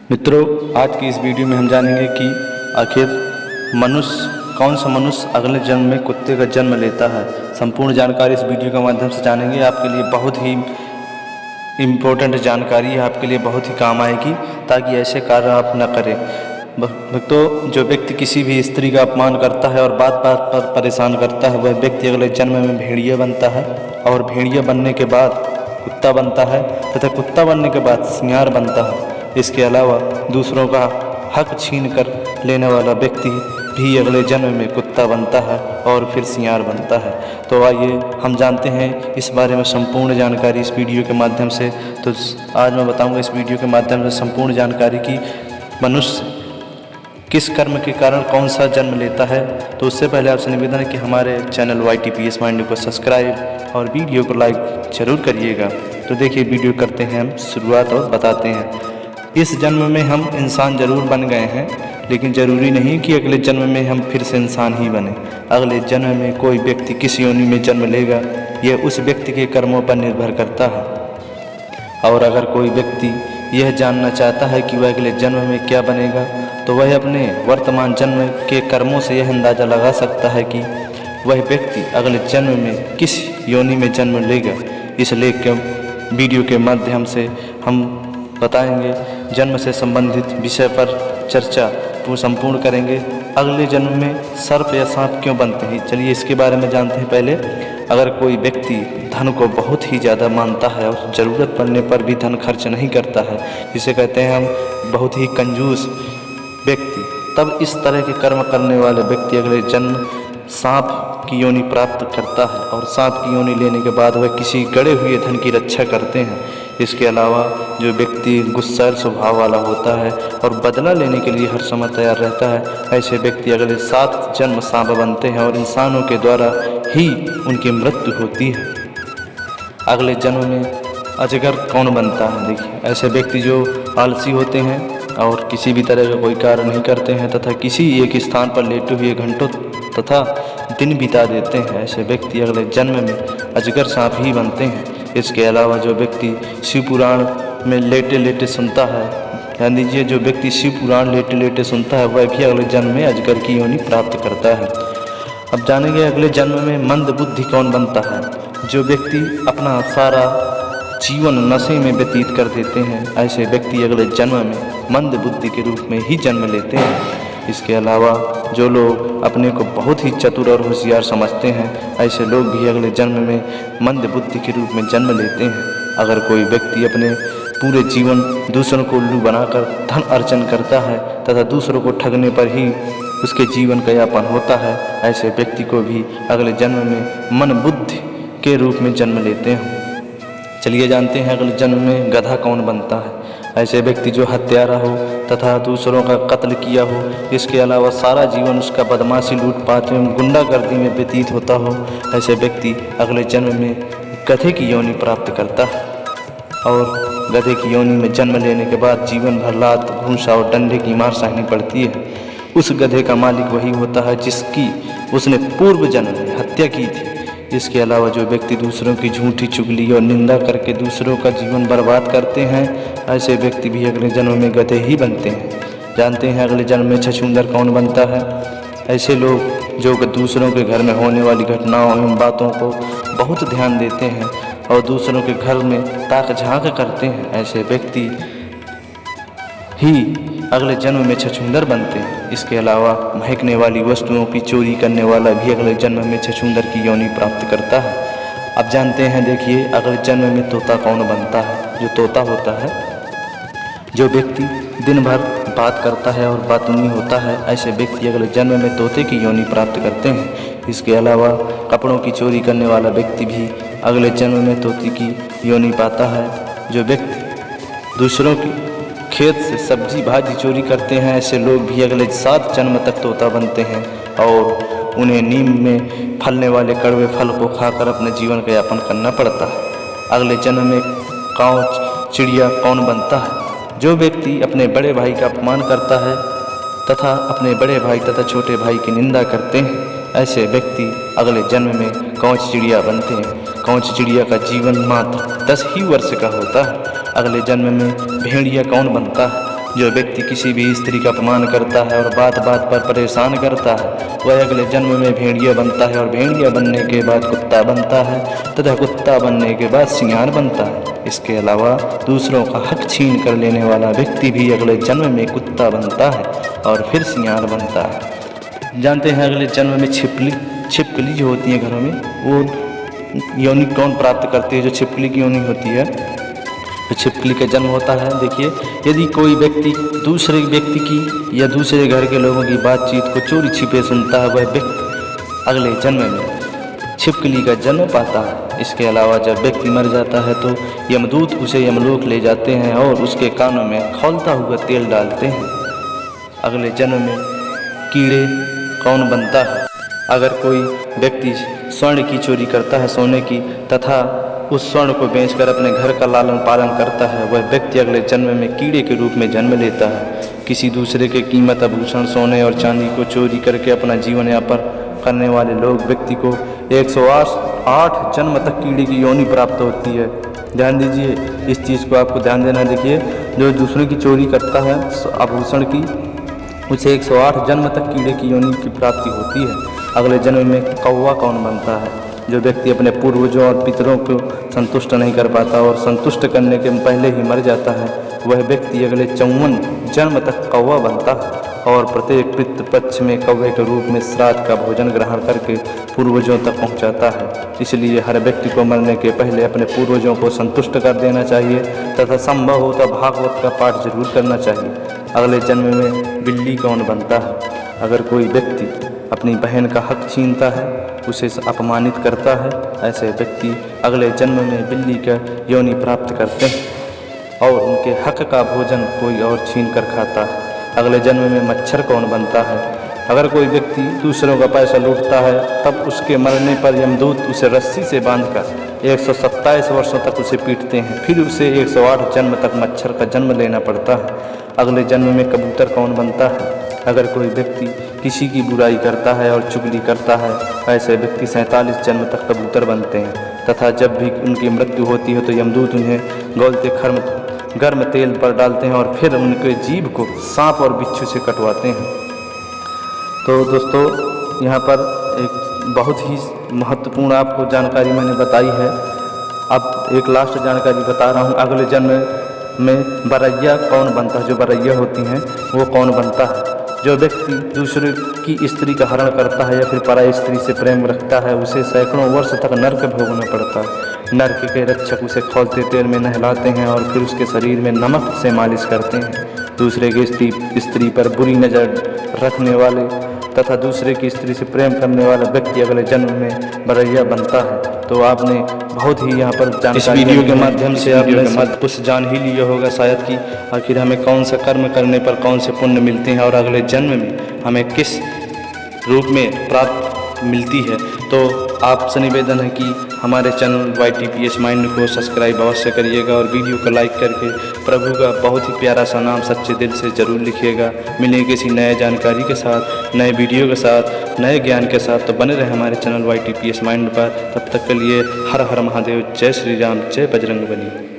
मित्रों, आज की इस वीडियो में हम जानेंगे कि आखिर कौन सा मनुष्य अगले जन्म में कुत्ते का जन्म लेता है। संपूर्ण जानकारी इस वीडियो के माध्यम से जानेंगे। आपके लिए बहुत ही इम्पोर्टेंट जानकारी है, आपके लिए बहुत ही काम आएगी, ताकि ऐसे कार्य आप न करें। मित्रों, जो व्यक्ति किसी भी स्त्री का अपमान करता है और बात बात पर परेशान करता है, वह व्यक्ति अगले जन्म में भेड़िया बनता है और भेड़िया बनने के बाद कुत्ता बनता है तथा कुत्ता बनने के बाद सिंहार बनता है। इसके अलावा दूसरों का हक छीन कर लेने वाला व्यक्ति भी अगले जन्म में कुत्ता बनता है और फिर सिंहार बनता है। तो आइए हम जानते हैं इस बारे में संपूर्ण जानकारी इस वीडियो के माध्यम से। तो आज मैं बताऊंगा इस वीडियो के माध्यम से संपूर्ण जानकारी की मनुष्य किस कर्म के कारण कौन सा जन्म लेता है। तो उससे पहले आपसे निवेदन है कि हमारे चैनल YTPS माइंड को सब्सक्राइब और वीडियो को लाइक जरूर करिएगा। तो देखिए, वीडियो करते हैं हम शुरुआत और बताते हैं। इस जन्म में हम इंसान जरूर बन गए हैं, लेकिन ज़रूरी नहीं कि अगले जन्म में हम फिर से इंसान ही बने। अगले जन्म में कोई व्यक्ति किस योनि में जन्म लेगा, यह उस व्यक्ति के कर्मों पर निर्भर करता है। और अगर कोई व्यक्ति यह जानना चाहता है कि वह अगले जन्म में क्या बनेगा, तो वह अपने वर्तमान जन्म के कर्मों से यह अंदाज़ा लगा सकता है कि वह व्यक्ति अगले जन्म में किस योनि में जन्म लेगा। इस लेख के वीडियो के माध्यम से हम बताएंगे, जन्म से संबंधित विषय पर चर्चा संपूर्ण करेंगे। अगले जन्म में सर्प या सांप क्यों बनते हैं, चलिए इसके बारे में जानते हैं। पहले, अगर कोई व्यक्ति धन को बहुत ही ज़्यादा मानता है और ज़रूरत पड़ने पर भी धन खर्च नहीं करता है, जिसे कहते हैं हम बहुत ही कंजूस व्यक्ति, तब इस तरह के कर्म करने वाले व्यक्ति अगले जन्म सांप की योनि प्राप्त करता है और सांप की योनि लेने के बाद वह किसी गड़े हुए धन की रक्षा करते हैं। इसके अलावा जो व्यक्ति गुस्सैल स्वभाव वाला होता है और बदला लेने के लिए हर समय तैयार रहता है, ऐसे व्यक्ति अगले 7 जन्म सांप बनते हैं और इंसानों के द्वारा ही उनकी मृत्यु होती है। अगले जन्म में अजगर कौन बनता है, देखिए, ऐसे व्यक्ति जो आलसी होते हैं और किसी भी तरह का कोई कार्य नहीं करते हैं तथा किसी एक स्थान पर लेटे हुए घंटों तथा दिन बिता देते हैं, ऐसे व्यक्ति अगले जन्म में अजगर सांप ही बनते हैं। इसके अलावा जो व्यक्ति शिव पुराण में लेटे लेटे सुनता है, ध्यान दीजिए, जो व्यक्ति शिव पुराण लेटे लेटे सुनता है, वह भी अगले जन्म में अजगर की योनि प्राप्त करता है। अब जानेंगे अगले जन्म में मंद बुद्धि कौन बनता है। जो व्यक्ति अपना सारा जीवन नशे में व्यतीत कर देते हैं, ऐसे व्यक्ति अगले जन्म में मंद बुद्धि के रूप में ही जन्म लेते हैं। इसके अलावा जो लोग अपने को बहुत ही चतुर और होशियार समझते हैं, ऐसे लोग भी अगले जन्म में मंद बुद्धि के रूप में जन्म लेते हैं। अगर कोई व्यक्ति अपने पूरे जीवन दूसरों को उल्लू बनाकर धन अर्जन करता है तथा दूसरों को ठगने पर ही उसके जीवन का यापन होता है, ऐसे व्यक्ति को भी अगले जन्म में मन बुद्धि के रूप में जन्म लेते हैं। चलिए जानते हैं अगले जन्म में गधा कौन बनता है। ऐसे व्यक्ति जो हत्यारा हो तथा दूसरों का कत्ल किया हो, इसके अलावा सारा जीवन उसका बदमाशी, लूटपाट एवं गुंडागर्दी में व्यतीत होता हो, ऐसे व्यक्ति अगले जन्म में गधे की योनि प्राप्त करता है। और गधे की योनि में जन्म लेने के बाद जीवन भर लात, भूसा और डंडे की मार सहनी पड़ती है। उस गधे का मालिक वही होता है जिसकी उसने पूर्व जन्म में हत्या की थी। इसके अलावा जो व्यक्ति दूसरों की झूठी चुगली और निंदा करके दूसरों का जीवन बर्बाद करते हैं, ऐसे व्यक्ति भी अगले जन्म में गधे ही बनते हैं। जानते हैं अगले जन्म में छछूंदर कौन बनता है। ऐसे लोग जो दूसरों के घर में होने वाली घटनाओं एवं बातों को बहुत ध्यान देते हैं और दूसरों के घर में ताक झांक करते हैं, ऐसे व्यक्ति ही अगले जन्म में छछूंदर बनते हैं। इसके अलावा महकने वाली वस्तुओं की चोरी करने वाला भी अगले जन्म में छछूंदर की योनि प्राप्त करता है। अब जानते हैं, देखिए, अगले जन्म में तोता कौन बनता है। जो तोता होता है, जो व्यक्ति दिन भर बात करता है और बातूनी होता है, ऐसे व्यक्ति अगले जन्म में तोते की योनि प्राप्त करते हैं। इसके अलावा कपड़ों की चोरी करने वाला व्यक्ति भी अगले जन्म में तोते की योनि पाता है। जो व्यक्ति दूसरों की खेत से सब्जी भाजी चोरी करते हैं, ऐसे लोग भी अगले 7 जन्म तक तोता बनते हैं और उन्हें नीम में फलने वाले कड़वे फल को खाकर अपने जीवन का यापन करना पड़ता है। अगले जन्म में काऊ चिड़िया कौन बनता है। जो व्यक्ति अपने बड़े भाई का अपमान करता है तथा अपने बड़े भाई तथा छोटे भाई की निंदा करते हैं, ऐसे व्यक्ति अगले जन्म में कांच चिड़िया बनते हैं। कांच चिड़िया का जीवन मात्र 10 ही वर्ष का होता है। अगले जन्म में भेड़िया कौन बनता है। जो व्यक्ति किसी भी स्त्री का अपमान करता है और बात बात पर परेशान करता है वह अगले जन्म में भेड़िया बनता है और भेड़िया बनने के बाद कुत्ता बनता है तथा कुत्ता बनने के बाद सियार बनता है। इसके अलावा दूसरों का हक छीन कर लेने वाला व्यक्ति भी अगले जन्म में कुत्ता बनता है और फिर सियार बनता है। जानते हैं अगले जन्म में छिपकली जो होती है घरों में वो योनि कौन प्राप्त करती है? जो छिपकली की योनि होती है तो छिपकली का जन्म होता है। देखिए, यदि कोई व्यक्ति दूसरे व्यक्ति की या दूसरे घर के लोगों की बातचीत को चोरी छिपे सुनता है वह व्यक्ति अगले जन्म में छिपकली का जन्म पाता है। इसके अलावा जब व्यक्ति मर जाता है तो यमदूत उसे यमलोक ले जाते हैं और उसके कानों में खौलता हुआ तेल डालते हैं। अगले जन्म में कीड़े कौन बनता है? अगर कोई व्यक्ति स्वर्ण की चोरी करता है, सोने की, तथा उस स्वर्ण को बेचकर अपने घर का लालन पालन करता है वह व्यक्ति अगले जन्म में कीड़े के रूप में जन्म लेता है। किसी दूसरे के कीमत आभूषण, सोने और चांदी को चोरी करके अपना जीवन यापन करने वाले लोग व्यक्ति को 108 जन्म तक कीड़े की योनि प्राप्त होती है। ध्यान दीजिए, इस चीज़ को आपको ध्यान देना। देखिए, जो दूसरों की चोरी करता है आभूषण की, उसे 108 जन्म तक कीड़े की योनि की प्राप्ति होती है। अगले जन्म में कौवा कौन बनता है? जो व्यक्ति अपने पूर्वजों और पितरों को संतुष्ट नहीं कर पाता और संतुष्ट करने के पहले ही मर जाता है वह व्यक्ति अगले 54 जन्म तक कौवा बनता है और प्रत्येक पितृपक्ष में कौवे के रूप में श्राद्ध का भोजन ग्रहण करके पूर्वजों तक पहुंचाता है। इसलिए हर व्यक्ति को मरने के पहले अपने पूर्वजों को संतुष्ट कर देना चाहिए तथा संभव हो तो भागवत का पाठ जरूर करना चाहिए। अगले जन्म में बिल्ली कौन बनता है? अगर कोई व्यक्ति अपनी बहन का हक छीनता है, उसे अपमानित करता है, ऐसे व्यक्ति अगले जन्म में बिल्ली का योनि प्राप्त करते हैं और उनके हक का भोजन कोई और छीन कर खाता है। अगले जन्म में मच्छर कौन बनता है? अगर कोई व्यक्ति दूसरों का पैसा लूटता है तब उसके मरने पर यमदूत उसे रस्सी से बांधकर 127 वर्षों तक उसे पीटते हैं। फिर उसे 108 जन्म तक मच्छर का जन्म लेना पड़ता है। अगले जन्म में कबूतर कौन बनता है? अगर कोई व्यक्ति किसी की बुराई करता है और चुगली करता है ऐसे व्यक्ति 47 जन्म तक कबूतर बनते हैं तथा जब भी उनकी मृत्यु होती है तो यमदूत उन्हें गौलते गर्म तेल पर डालते हैं और फिर उनके जीभ को सांप और बिच्छू से कटवाते हैं। तो दोस्तों, यहाँ पर एक बहुत ही महत्वपूर्ण आपको जानकारी मैंने बताई है। अब एक लास्ट जानकारी बता रहा हूँ। अगले जन्म में बरैया कौन बनता है? जो बरैया होती हैं वो कौन बनता है? जो व्यक्ति दूसरे की स्त्री का हरण करता है या फिर पराई स्त्री से प्रेम रखता है उसे सैकड़ों वर्ष तक नर्क भोगना पड़ता है। नर्क के रक्षक उसे खौलते तेल में नहलाते हैं और फिर उसके शरीर में नमक से मालिश करते हैं। दूसरे की स्त्री पर बुरी नज़र रखने वाले तथा दूसरे की स्त्री से प्रेम करने वाला व्यक्ति अगले जन्म में बरैया बनता है। तो आपने बहुत ही यहाँ पर जानकारी, इस वीडियो के माध्यम से आपने कुछ जान ही लिया होगा शायद कि आखिर हमें कौन सा कर्म करने पर कौन से पुण्य मिलते हैं और अगले जन्म में हमें किस रूप में प्राप्त मिलती है। तो आपसे निवेदन है कि हमारे चैनल YTPS माइंड को सब्सक्राइब अवश्य करिएगा और वीडियो को लाइक करके प्रभु का बहुत ही प्यारा सा नाम सच्चे दिल से ज़रूर लिखिएगा। मिलेंगे किसी नए जानकारी के साथ, नए वीडियो के साथ, नए ज्ञान के साथ। तो बने रहे हमारे चैनल YTPS माइंड पर। तब तक के लिए हर हर महादेव, जय श्री राम, जय बजरंगबली।